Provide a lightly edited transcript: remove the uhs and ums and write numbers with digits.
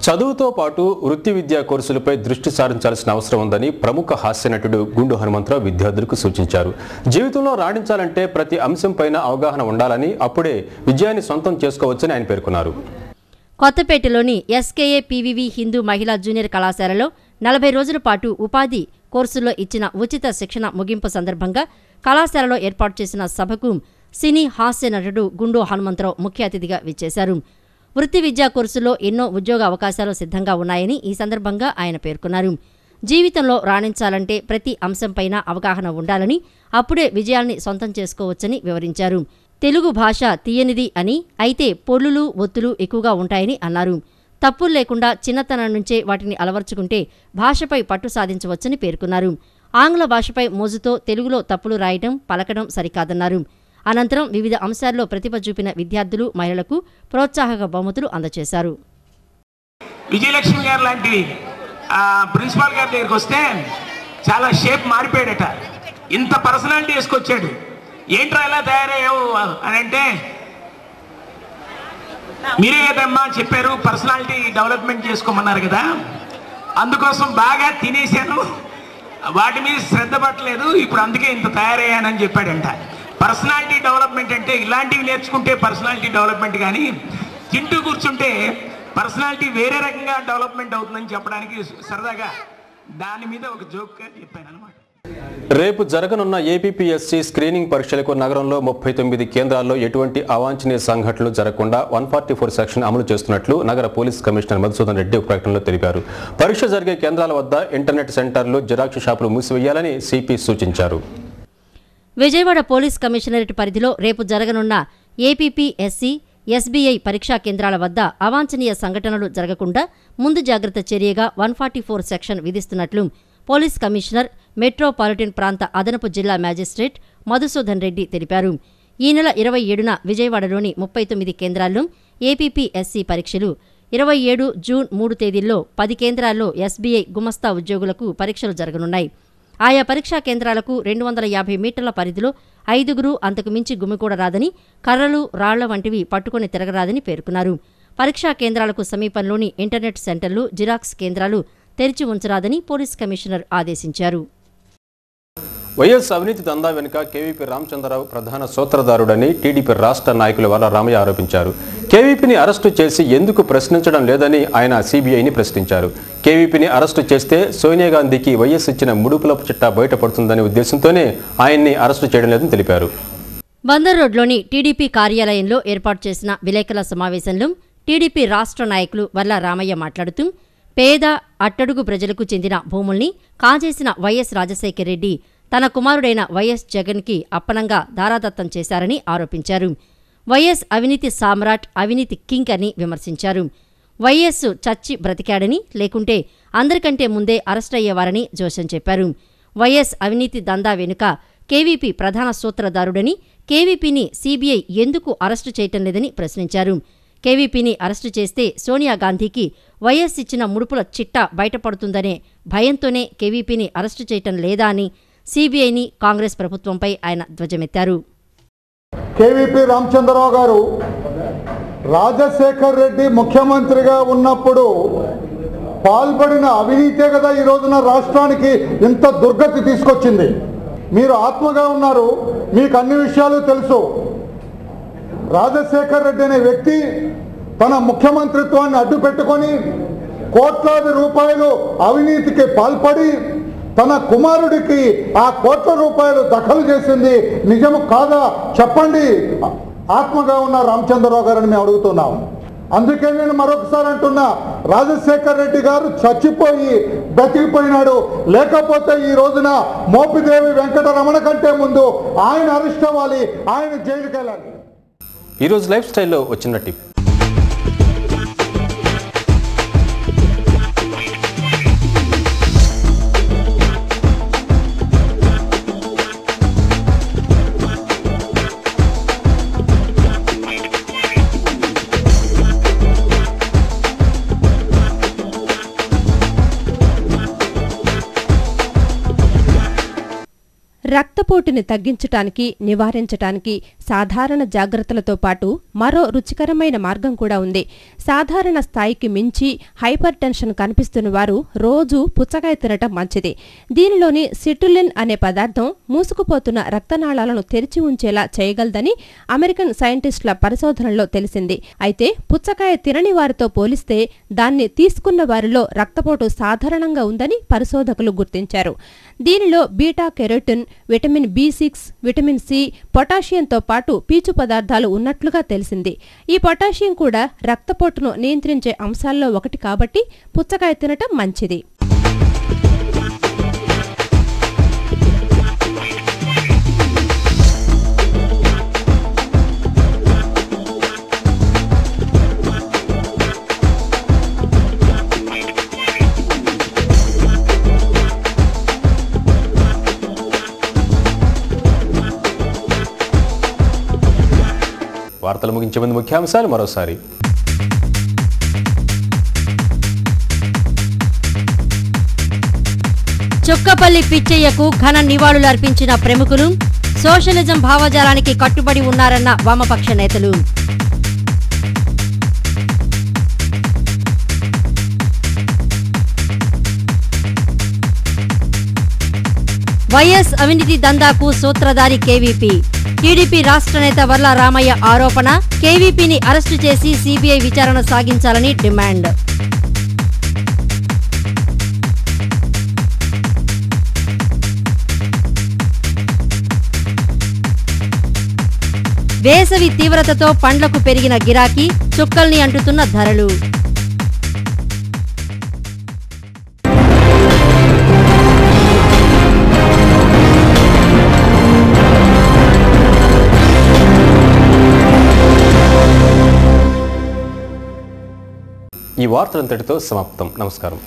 చదువుతో పాటు వృత్తి విద్యా కోర్సులపై దృష్టి సారించాల్సిన అవసరం ఉందని ప్రముఖ హాస్య నటుడు గుండు హనుమంతరావు విద్యార్థులకు సూచించారు. జీవితంలో రాణించాలంటే ప్రతి అంశంపైన అవగాహన ఉండాలని, అప్పుడే విజయాన్ని సొంతం చేసుకోవచ్చని ఆయన పేర్కొన్నారు. కొత్తపేటలోని ఎస్కేఏ పీవీవీ హిందూ మహిళా జూనియర్ కళాశాలలో 40 రోజుల పాటు ఉపాధి కోర్సుల్లో ఇచ్చిన ఉచిత శిక్షణ ముగింపు సందర్భంగా కళాశాలలో ఏర్పాటు చేసిన సభకు సినీ హాస్య నటుడు గుండు హనుమంతరావు ముఖ్య అతిథిగా విచ్చేశారు. వృత్తి విద్యా కోర్సుల్లో ఎన్నో ఉద్యోగ అవకాశాలు సిద్ధంగా ఉన్నాయని ఈ సందర్భంగా ఆయన పేర్కొన్నారు. జీవితంలో రాణించాలంటే ప్రతి అంశంపైన అవగాహన ఉండాలని, అప్పుడే విజయాల్ని సొంతం చేసుకోవచ్చని వివరించారు. తెలుగు భాష తీయనిది అని, అయితే పొల్లులు ఒత్తులు ఎక్కువగా ఉంటాయని అన్నారు. తప్పులు లేకుండా చిన్నతనం నుంచే వాటిని అలవర్చుకుంటే భాషపై పట్టు సాధించవచ్చని పేర్కొన్నారు. ఆంగ్ల భాషపై మోజుతో తెలుగులో తప్పులు రాయడం, పలకడం సరికాదన్నారు. అనంతరం వివిధ అంశాల్లో ప్రతిభ చూపిన విద్యార్థులు, మహిళలకు ప్రోత్సాహక బహుమతులు అందజేశారు. విజయలక్ష్మి గారు లాంటి ప్రిన్సిపాల్ గారి దగ్గరికి వస్తే చాలా షేప్ మారిపోయాడట. ఇంత పర్సనాలిటీ వేసుకొచ్చాడు. ఏంట్రా ఎలా తయారయ్యావు అని అంటే, మీరే కదమ్మా చెప్పారు పర్సనాలిటీ డెవలప్మెంట్ చేసుకోమన్నారు కదా, అందుకోసం బాగా తినేశాను, వాటి మీద శ్రద్ధ పట్టలేదు, ఇప్పుడు అందుకే ఇంత తయారయ్యానని చెప్పాడంట. పర్సనాలిటీ డెవలప్మెంట్ అంటే ఇలాంటివి నేర్చుకుంటే పర్సనాలిటీ డెవలప్మెంట్, కానీ తింటూ కూర్చుంటే పర్సనాలిటీ వేరే రకంగా డెవలప్మెంట్ అవుతుందని చెప్పడానికి సరదాగా దాని మీద ఒక జోక్గా చెప్పాను అనమాట. రేపు జరగనున్న ఏపీపీఎస్సీ స్క్రీనింగ్ పరీక్షలకు నగరంలో 39 కేంద్రాల్లో ఎటువంటి అవాంఛనీయ సంఘటనలు జరగకుండా 144 సెక్షన్ అమలు చేస్తున్నట్లు నగర పోలీస్ కమిషనర్ మధుసూదన్ రెడ్డి ఒక ప్రకటనలో తెలిపారు. పరీక్ష జరిగే కేంద్రాల వద్ద ఇంటర్నెట్ సెంటర్లు, జిరాక్స్ షాపులు మూసివేయాలని సిపి సూచించారు. విజయవాడ పోలీస్ కమిషనరేట్ పరిధిలో రేపు జరగనున్న ఏపీపీఎస్సీ, ఎస్బీఐ పరీక్షా కేంద్రాల వద్ద అవాంఛనీయ సంఘటనలు జరగకుండా ముందు జాగ్రత్త చర్యగా 144 సెక్షన్ విధిస్తున్నట్లు పోలీస్ కమిషనర్, మెట్రోపాలిటన్ ప్రాంత అదనపు జిల్లా మ్యాజిస్ట్రేట్ మధుసూదన్ రెడ్డి తెలిపారు. ఈ నెల 27న విజయవాడలోని 39 కేంద్రాల్లో ఏపీపీఎస్సీ పరీక్షలు, 27 జూన్ 3 తేదీల్లో 10 కేంద్రాల్లో ఎస్బీఐ గుమస్తా ఉద్యోగులకు పరీక్షలు జరగనున్నాయి. ఆయా పరీక్షా కేంద్రాలకు 250 మీటర్ల పరిధిలో 5గురు అంతకు మించి గుమికూడరాదని, కర్రలు, రాళ్ల వంటివి పట్టుకుని తిరగరాదని పేర్కొన్నారు. పరీక్షా కేంద్రాలకు సమీపంలోని ఇంటర్నెట్ సెంటర్లు, జిరాక్స్ కేంద్రాలు తెరిచి ఉంచరాదని పోలీస్ కమిషనర్ ఆదేశించారు. వైఎస్ అవినీతి దందా వెనుక కేవీపీ రామచంద్రరావు ప్రధాన సూత్రధారుడని టీడీపీ రాష్ట్ర నాయకుల వల్ల రామయ్య ఆరోపించారు. కేవీపీని అరెస్టు చేసి ఎందుకు ప్రశ్నించడం లేదని ఆయన సీబీఐని ప్రశ్నించారు. కేవీపీని అరెస్టు చేస్తే సోనియా గాంధీకి వైఎస్ ఇచ్చిన ముడుపుల చిట్టా బయటపడుతుందనే ఉద్దేశంతోనే ఆయన్ని అరెస్టు చేయడం లేదని తెలిపారు. బందర్ రోడ్లోని టీడీపీ కార్యాలయంలో ఏర్పాటు చేసిన విలేకరుల సమావేశంలో టీడీపీ రాష్ట్ర నాయకులు వల్ల రామయ్య మాట్లాడుతూ, పేద అట్టడుగు ప్రజలకు చెందిన భూముల్ని కాజేసిన వైఎస్ రాజశేఖర రెడ్డి తన కుమారుడైన వైఎస్ జగన్కి అప్పనంగా దారాదత్తం చేశారని ఆరోపించారు. వైఎస్ అవినీతి సామ్రాట్, అవినీతి కింగ్ అని విమర్శించారు. వైఎస్ చచ్చి బ్రతికాడని, లేకుంటే అందరికంటే ముందే అరెస్ట్ అయ్యేవారని జోస్యం చెప్పారు. వైఎస్ అవినీతి దందా వెనుక కేవీపీ ప్రధాన సూత్రధారుడని, కేవీపీని సీబీఐ ఎందుకు అరెస్టు చేయటం లేదని ప్రశ్నించారు. కేవీపీని అరెస్టు చేస్తే సోనియా గాంధీకి వైఎస్ ఇచ్చిన ముడుపుల చిట్టా బయటపడుతుందనే భయంతోనే కేవీపీని అరెస్టు చేయటం లేదా అని సీబీఐని, కాంగ్రెస్ ప్రభుత్వంపై ఆయన ధ్వజమెత్తారు. కేవీపీ రామచంద్రరావు గారు రాజశేఖర్ రెడ్డి ముఖ్యమంత్రిగా ఉన్నప్పుడు పాల్పడిన అవినీతే కదా ఈ రోజున రాష్ట్రానికి ఇంత దుర్గతి తీసుకొచ్చింది. మీరు ఆత్మగా ఉన్నారు, మీకు అన్ని విషయాలు తెలుసు. రాజశేఖర్ రెడ్డి అనే వ్యక్తి తన ముఖ్యమంత్రిత్వాన్ని అడ్డు పెట్టుకొని కోట్లాది రూపాయలు అవినీతికి పాల్పడి తన కుమారుడికి ఆ కోట్ల రూపాయలు దఖలు చేసింది నిజము కాదా చెప్పండి, ఆత్మగా ఉన్న రామచంద్రరావు గారని మేము అడుగుతున్నాం. అందుకే నేను మరొకసారి అంటున్నా, రాజశేఖర్ రెడ్డి గారు చచ్చిపోయి బతికిపోయినాడు. లేకపోతే ఈ రోజున మోపిదేవి వెంకటరమణ కంటే ముందు ఆయన అరెస్ట్ అవ్వాలి, ఆయన జైలుకి వెళ్ళాలి. ఈరోజు లైఫ్ స్టైల్లో వచ్చిన టిప్. రక్తపోటుని తగ్గించటానికి, నివారించటానికి సాధారణ జాగ్రత్తలతో పాటు మరో రుచికరమైన మార్గం కూడా ఉంది. సాధారణ స్థాయికి మించి హైపర్ టెన్షన్ కనిపిస్తున్న వారు రోజు పుచ్చకాయ తినటం మంచిది. దీనిలోని సిట్రులిన్ అనే పదార్థం మూసుకుపోతున్న రక్తనాళాలను తెరిచి ఉంచేలా చేయగలదని అమెరికన్ సైంటిస్టుల పరిశోధనలో తెలిసింది. అయితే పుచ్చకాయ తినని వారితో పోలిస్తే దాన్ని తీసుకున్న వారిలో రక్తపోటు సాధారణంగా ఉందని పరిశోధకులు గుర్తించారు. దీనిలో beta carotene, vitamin B6, vitamin C, పొటాషియంతో పాటు పీచు పదార్థాలు ఉన్నట్లుగా తెలిసింది. ఈ పొటాషియం కూడా రక్తపోటును నియంత్రించే అంశాల్లో ఒకటి కాబట్టి పుచ్చకాయ తినటం మంచిది. వార్తలు ముగించే ముందు ముఖ్యాంశాలు మరోసారి. చుక్కపల్లి పిచ్చయ్యకు ఘన నివాళులు అర్పించిన ప్రముఖులు, సోషలిజం భావజాలానికి కట్టుబడి ఉన్నారన్న వామపక్ష నేతలు. వైఎస్ అవినీతి దందాకు సూత్రధారి కేవీపీ. టీడీపీ రాష్ట్ర నేత వర్ల రామయ్య ఆరోపణ, కేవీపీని అరెస్టు చేసి సీబీఐ విచారణ సాగించాలని డిమాండ్. వేసవి తీవ్రతతో పండ్లకు పెరిగిన గిరాకీ, చుక్కల్ని అంటుతున్న ధరలు. ఈ వార్తలంతటితో సమాప్తం. నమస్కారం.